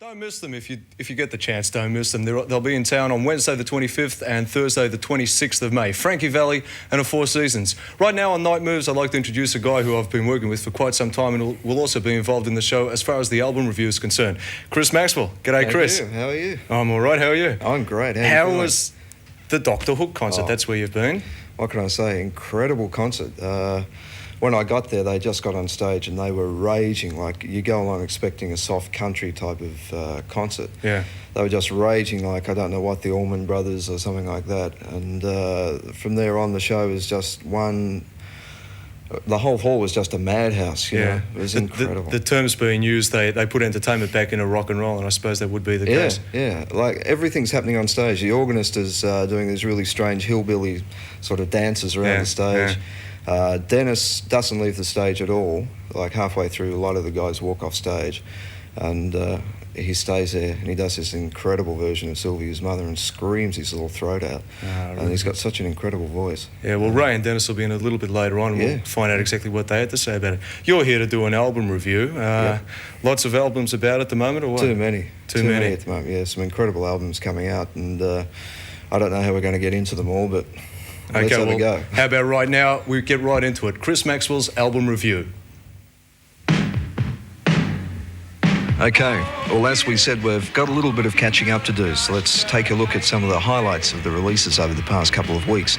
Don't miss them if you get the chance. Don't miss them. They'll be in town on Wednesday the 25th and Thursday the 26th of May. Frankie Valli and a Four Seasons. Right now on Nightmoves, I'd like to introduce a guy who I've been working with for quite some time and will also be involved in the show as far as the album review is concerned. Chris Maxwell. G'day, Chris. How are you? I'm all right. How are you? I'm great. How was the Dr. Hook concert? That's where you've been. What can I say? Incredible concert. When I got there, they just got on stage and they were raging. Like, you go along expecting a soft country type of concert. Yeah. They were just raging like, I don't know what, the Allman Brothers or something like that. And from there on, the show was just one... The whole hall was just a madhouse, you know. It was incredible. The terms being used, they put entertainment back into rock and roll, and I suppose that would be the case. Yeah, like everything's happening on stage. The organist is doing these really strange hillbilly sort of dances around the stage. Dennis doesn't leave the stage at all. Like halfway through, a lot of the guys walk off stage, and he stays there and he does this incredible version of Sylvia's Mother and screams his little throat out. And he's got such an incredible voice. Yeah, well, Ray and Dennis will be in a little bit later on and we'll find out exactly what they had to say about it. You're here to do an album review. Lots of albums about at the moment, or what? Too many at the moment. Yeah, some incredible albums coming out, and I don't know how we're going to get into them all, but let's have a go. How about right now we get right into it. Chris Maxwell's album review. Okay, well, as we said, we've got a little bit of catching up to do, so let's take a look at some of the highlights of the releases over the past couple of weeks.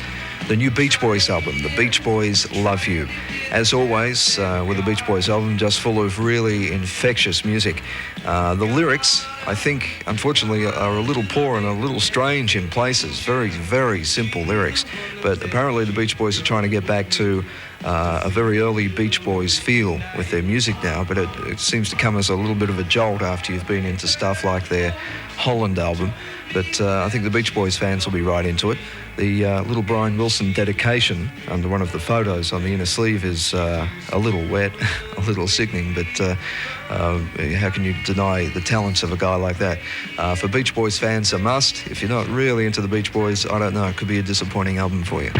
The new Beach Boys album, The Beach Boys Love You. As always, with the Beach Boys album, just full of really infectious music. The lyrics, I think, unfortunately, are a little poor and a little strange in places. Very, very simple lyrics. But apparently the Beach Boys are trying to get back to a very early Beach Boys feel with their music now, but it seems to come as a little bit of a jolt after you've been into stuff like their Holland album. But I think the Beach Boys fans will be right into it. The little Brian Wilson dedication under one of the photos on the inner sleeve is a little wet, a little sickening, but how can you deny the talents of a guy like that? For Beach Boys fans, a must. If you're not really into the Beach Boys, I don't know, it could be a disappointing album for you.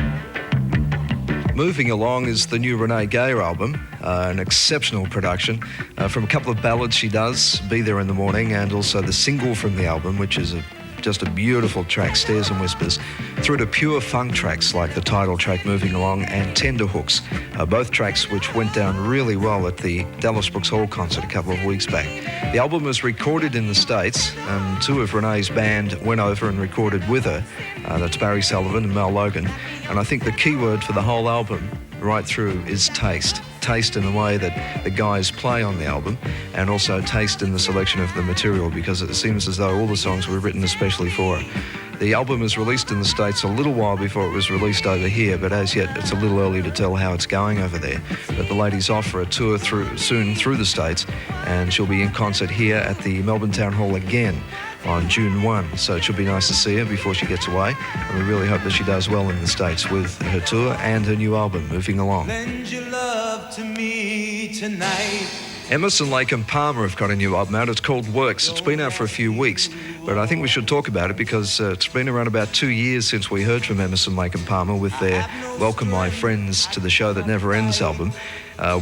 Moving along is the new Renee Gayer album, an exceptional production from a couple of ballads she does, Be There in the Morning, and also the single from the album, which is just a beautiful track, Stairs and Whispers, through to pure funk tracks like the title track Moving Along and Tender Hooks, both tracks which went down really well at the Dallas Brooks Hall concert a couple of weeks back. The album was recorded in the States, and two of Renee's band went over and recorded with her. That's Barry Sullivan and Mel Logan. And I think the key word for the whole album right through is taste. Taste in the way that the guys play on the album, and also taste in the selection of the material, because it seems as though all the songs were written especially for her. The album was released in the States a little while before it was released over here, but as yet it's a little early to tell how it's going over there. But the lady's off for a tour soon through the States, and she'll be in concert here at the Melbourne Town Hall again on June 1, so it should be nice to see her before she gets away, and we really hope that she does well in the States with her tour and her new album, Moving Along. Lend your love to me tonight. Emerson, Lake and Palmer have got a new album out. It's called Works. It's been out for a few weeks, but I think we should talk about it because it's been around about 2 years since we heard from Emerson, Lake and Palmer with their Welcome My Friends to the Show That Never Ends album.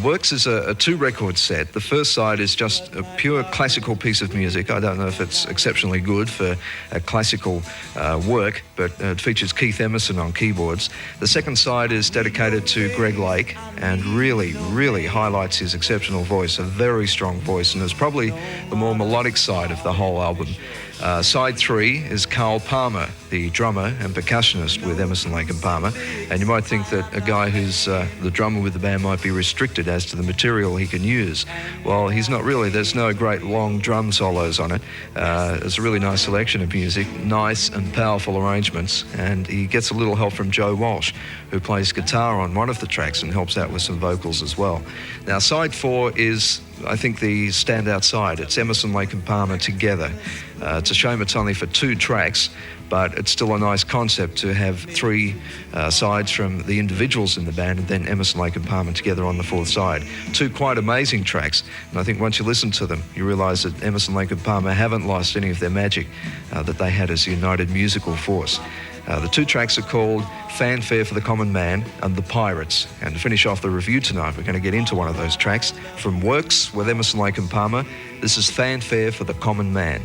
Works is a two-record set. The first side is just a pure classical piece of music. I don't know if it's exceptionally good for a classical work, but it features Keith Emerson on keyboards. The second side is dedicated to Greg Lake and really, really highlights his exceptional voice, a very strong voice, and is probably the more melodic side of the whole album. Side 3 is Carl Palmer, the drummer and percussionist with Emerson, Lake and Palmer. And you might think that a guy who's the drummer with the band might be restricted as to the material he can use. Well, he's not really. There's no great long drum solos on it. It's a really nice selection of music, nice and powerful arrangements. And he gets a little help from Joe Walsh, who plays guitar on one of the tracks and helps out with some vocals as well. Now, side 4 is, I think, the standout side. It's Emerson, Lake and Palmer together. It's a shame it's only for 2 tracks, but it's still a nice concept to have 3 sides from the individuals in the band and then Emerson, Lake and Palmer together on the 4th side. 2 quite amazing tracks, and I think once you listen to them, you realise that Emerson, Lake and Palmer haven't lost any of their magic that they had as a united musical force. The two tracks are called Fanfare for the Common Man and The Pirates. And to finish off the review tonight, we're going to get into one of those tracks. From Works with Emerson, Lake and Palmer, this is Fanfare for the Common Man.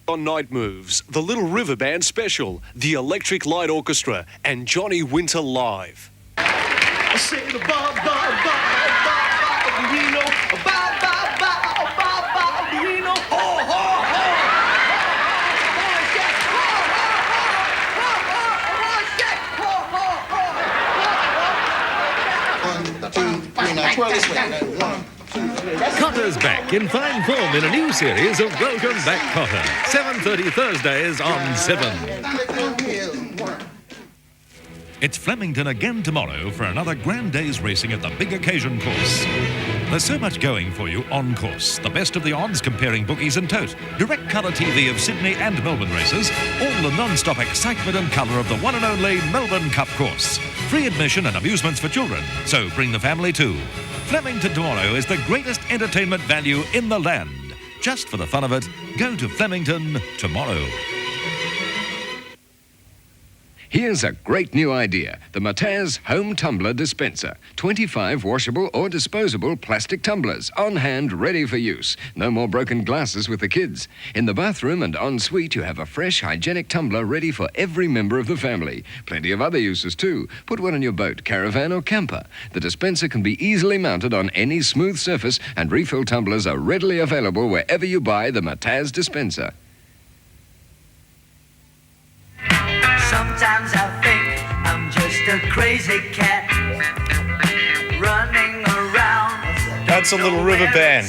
On Nightmoves, the Little River Band special, the Electric Light Orchestra, and Johnny Winter live. I say the burrino, burrino, ho, ho, Cotter's back in fine form in a new series of Welcome Back Cotter. 7:30 Thursdays on 7. It's Flemington again tomorrow for another grand day's racing at the Big Occasion course. There's so much going for you on course. The best of the odds comparing bookies and tote. Direct colour TV of Sydney and Melbourne races. All the non-stop excitement and colour of the one and only Melbourne Cup course. Free admission and amusements for children. So bring the family too. Flemington tomorrow is the greatest entertainment value in the land. Just for the fun of it, go to Flemington tomorrow. Here's a great new idea. The Mataz Home Tumbler Dispenser. 25 washable or disposable plastic tumblers on hand, ready for use. No more broken glasses with the kids. In the bathroom and en suite, you have a fresh, hygienic tumbler ready for every member of the family. Plenty of other uses too. Put one on your boat, caravan or camper. The dispenser can be easily mounted on any smooth surface, and refill tumblers are readily available wherever you buy the Mataz Dispenser. Sometimes I think I'm just a crazy cat running around. That's a Little River Band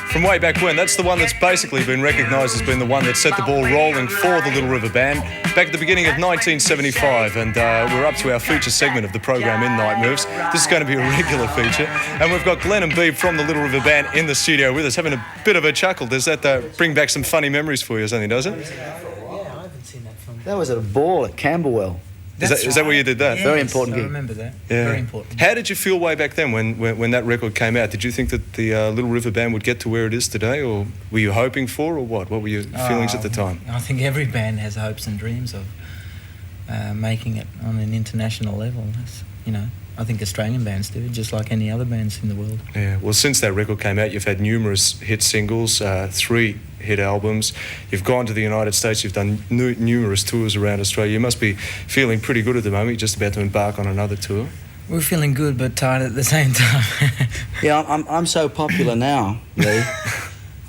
from way back when. That's the one that's basically been recognised as being the one that set the ball rolling for the Little River Band back at the beginning of 1975, and we're up to our feature segment of the program in Nightmoves. This is going to be a regular feature, and we've got Glenn and Beeb from the Little River Band in the studio with us, having a bit of a chuckle. Does that bring back some funny memories for you or something, does it? That was at a ball at Camberwell. Is that where you did that? Yes, very important I gig. remember that. Yeah. Very important. How did you feel way back then when that record came out? Did you think that the Little River Band would get to where it is today, or were you hoping for, or what? What were your feelings at the time? I think every band has hopes and dreams of making it on an international level. I think Australian bands do, just like any other bands in the world. Yeah. Well, since that record came out, you've had numerous hit singles, 3 hit albums. You've gone to the United States. You've done numerous tours around Australia. You must be feeling pretty good at the moment. You're just about to embark on another tour. We're feeling good but tired at the same time. Yeah, I'm so popular now, Lee.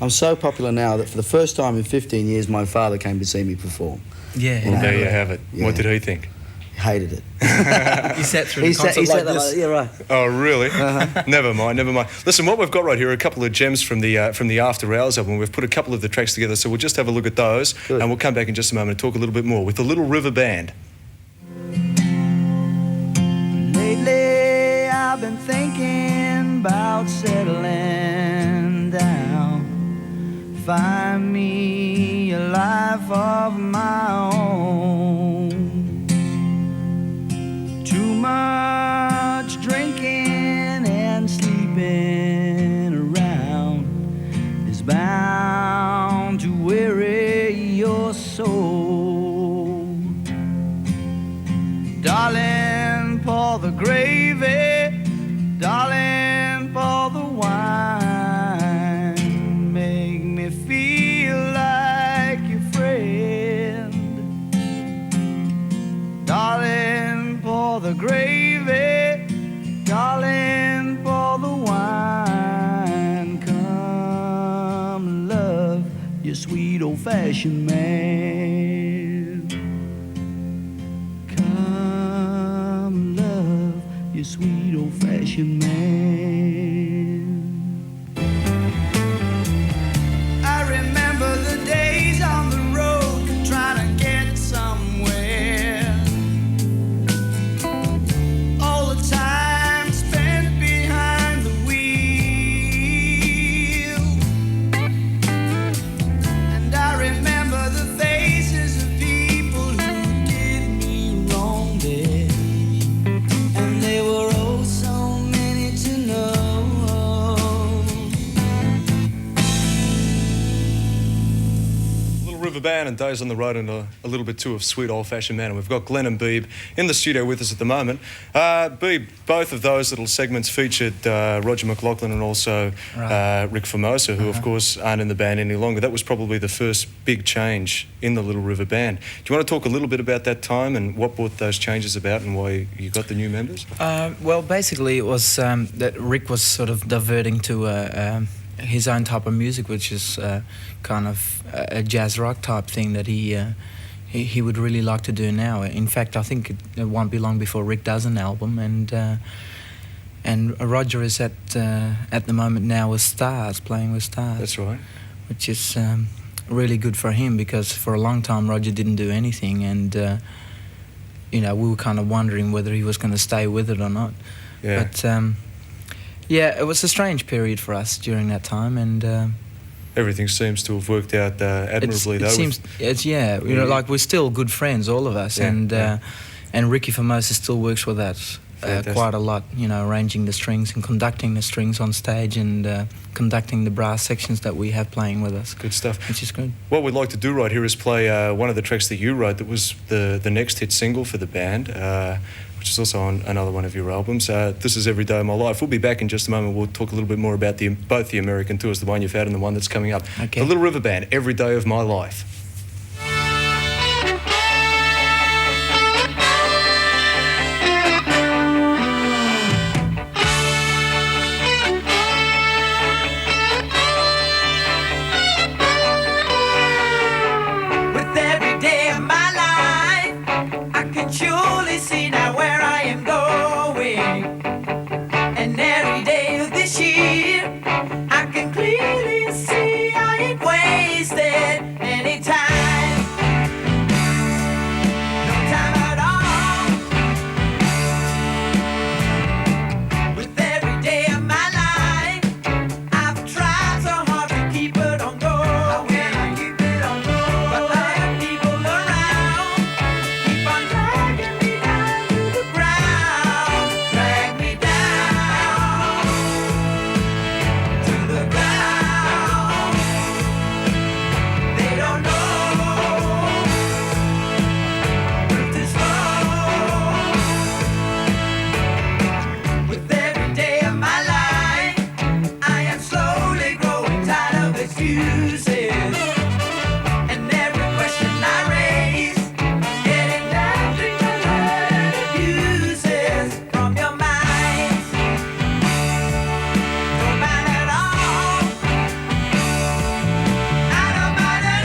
I'm so popular now that for the first time in 15 years, my father came to see me perform. Yeah. You know, There you have it. Yeah. What did he think? Hated it. He sat through the concert like this. Yeah, right. Oh, really? Never mind. Listen, what we've got right here are a couple of gems from the After Hours album. We've put a couple of the tracks together, so we'll just have a look at those, Good. and well come back in just a moment and talk a little bit more with the Little River Band. Lately I've been thinking about settling down. Find me a life of my own. Too much drinking and sleeping around is bound to weary your soul. Darling, pour the gravy. Darling, pour the wine. Make me feel like your friend. Darling, pour the gravy. Darling, pour the wine. Come love your sweet old-fashioned man. Come love your sweet old-fashioned man. I remember the days on the road trying to get somewhere. All the time spent behind the wheel. And I remember the faces of people who did me wrong there. And they were oh so many to know. Little River Band and Days on the Road in a little bit too of sweet old-fashioned manner. We've got Glenn and Beeb in the studio with us at the moment. Beeb, both of those little segments featured Roger McLaughlin and also Rick Formosa, who of course aren't in the band any longer. That was probably the first big change in the Little River Band. Do you want to talk a little bit about that time and what brought those changes about and why you got the new members? Well, basically it was that Rick was sort of diverting to his own type of music, which is kind of a jazz rock type thing that he would really like to do now. In fact, I think it won't be long before Rick does an album, and Roger is at the moment now with Stars, playing with Stars. That's right. Which is really good for him, because for a long time Roger didn't do anything, and we were kind of wondering whether he was going to stay with it or not. Yeah. But yeah, it was a strange period for us during that time, and everything seems to have worked out admirably, though. Like we're still good friends, all of us, and Ricky Formosa still works with us quite a lot. Arranging the strings and conducting the strings on stage, and conducting the brass sections that we have playing with us. Good stuff. Which is good. What we'd like to do right here is play one of the tracks that you wrote that was the next hit single for the band, which is also on another one of your albums. This is Every Day of My Life. We'll be back in just a moment. We'll talk a little bit more about both the American tours, the one you've had and the one that's coming up. Okay. The Little River Band, Every Day of My Life. With every day of my life, I can surely see now where I am going. And every day of this year, I can clearly see I ain't wasted any time. No time at all. With every day of my life, I've tried so hard to keep it on going. But other people around keep on dragging me down to the ground. Drag me down to the ground. They don't know with this love. With every day of my life, I am slowly growing tired of excuses. And every question I raise, getting nothing but hurt and abuses from your mind. Don't mind at all. I don't mind at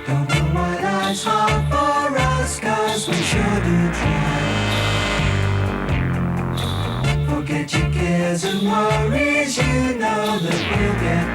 Don't know what life's hard for us, 'cause we sure do try. Forget your cares and worries, you know that we'll get